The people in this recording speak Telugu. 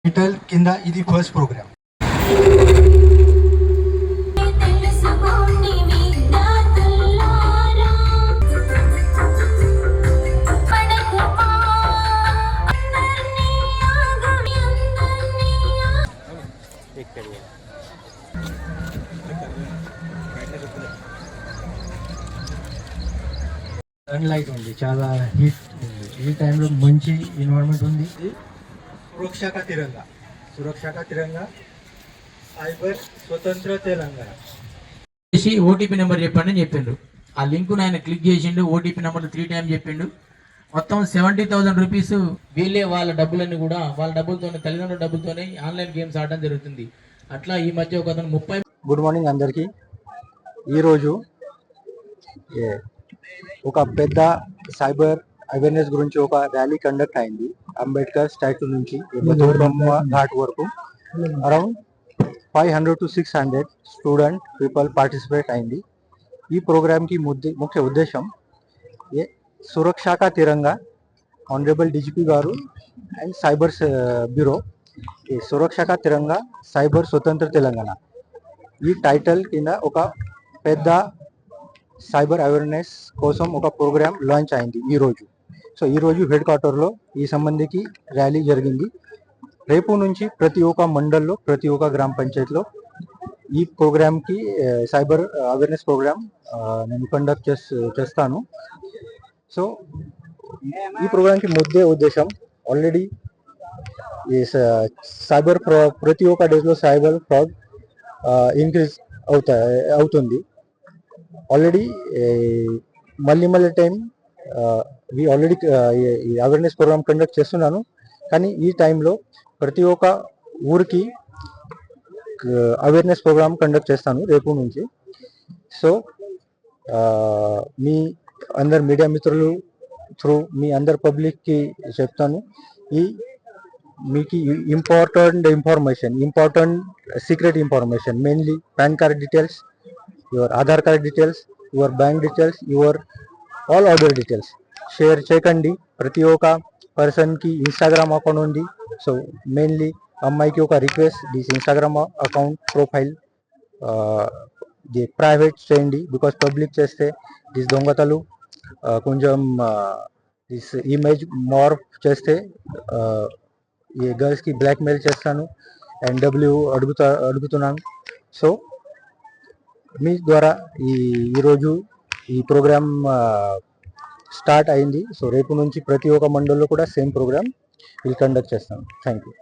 టైటిల్ కింద ఇది ఫస్ట్ ప్రోగ్రామ్. సన్లైట్ ఉంది, చాలా హీట్ ఉంది. ఈ టైంలో మంచి ఎన్వైరన్మెంట్ ఉంది. సురక్షా కా తిరంగా, సురక్షా కా తిరంగా, సైబర్ స్వతంత్ర తెలంగాణ. ఓటీపీ నెంబర్ చెప్పండి అని చెప్పిండు. ఆ లింక్ ఆయన క్లిక్ చేసిండు. ఓటీపీ నెంబర్ 3 times చెప్పిండు. మొత్తం 70,000 రూపీస్ వీళ్ళే వాళ్ళ డబ్బులన్నీ కూడా వాళ్ళ డబ్బులతోనే, తల్లిదండ్రుల డబ్బులతోనే ఆన్లైన్ గేమ్స్ ఆడడం జరుగుతుంది. అట్లా ఈ మధ్య ఒక అతను 30. గుడ్ మార్నింగ్ అందరికీ. ఈరోజు ఒక పెద్ద సైబర్ అవేర్నెస్ గురించి ఒక ర్యాలీ కండక్ట్ అయింది. అంబేద్కర్ స్టాచ్యూ నుంచి బతుకమ్మ ఘాట్ వరకు around 500 to 600 student people participate అయింది. ఈ ప్రోగ్రామ్కి ముఖ్య ఉద్దేశం సురక్షా కా తిరంగా, ఆనరబుల్ డీజీపీ గారు అండ్ సైబర్ బ్యూరో, సురక్షా కా తిరంగా సైబర్ స్వతంత్ర తెలంగాణ, ఈ టైటిల్ కింద ఒక పెద్ద సైబర్ అవేర్నెస్ కోసం ఒక ప్రోగ్రామ్ లాంచ్ అయింది ఈరోజు. సో ఈరోజు హెడ్ క్వార్టర్లో ఈ సంబంధికి ర్యాలీ జరిగింది. రేపు నుంచి ప్రతి ఒక్క మండల్లో, ప్రతి ఒక్క గ్రామ పంచాయతీలో ఈ ప్రోగ్రామ్కి సైబర్ అవేర్నెస్ ప్రోగ్రామ్ నేను కండక్ట్ చేస్తాను. సో ఈ ప్రోగ్రామ్కి ఉద్దేశం ఆల్రెడీ సైబర్ ప్రతి ఒక్క డేస్లో సైబర్ ఫ్రాడ్ ఇంక్రీజ్ అవుతుంది. ఆల్రెడీ మళ్ళీ time already awareness programme conduct చేస్తున్నాను. కానీ ఈ టైంలో ప్రతి ఒక్క ఊరికి అవేర్నెస్ ప్రోగ్రామ్ కండక్ట్ చేస్తాను రేపు నుంచి. సో మీ అందరు మీడియా మిత్రులు త్రూ మీ అందరు పబ్లిక్కి చెప్తాను, మీకు important secret information, mainly pan card details, your Aadhaar card details, your bank details, your all other details share చేయకండి. ప్రతి ఒక్క పర్సన్కి ఇన్స్టాగ్రామ్ అకౌంట్ ఉంది. సో మెయిన్లీ అమ్మాయికి ఒక request, this Instagram account profile private చేయండి. బికాస్ పబ్లిక్ చేస్తే దిస్ దొంగతలు కొంచెం దిస్ ఇమేజ్ మార్ఫ్ చేస్తే ఈ గర్ల్స్కి బ్లాక్మెయిల్ చేస్తాను అండ్ డబ్బులు అడుగుతున్నాను. సో మీ ద్వారా ఈరోజు ఈ ప్రోగ్రామ్ స్టార్ట్ అయింది. సో రేపు నుంచి ప్రతి ఒక్క మండల్లో కూడా సేమ్ ప్రోగ్రామ్ కండక్ట్ చేస్తాను. Thank you.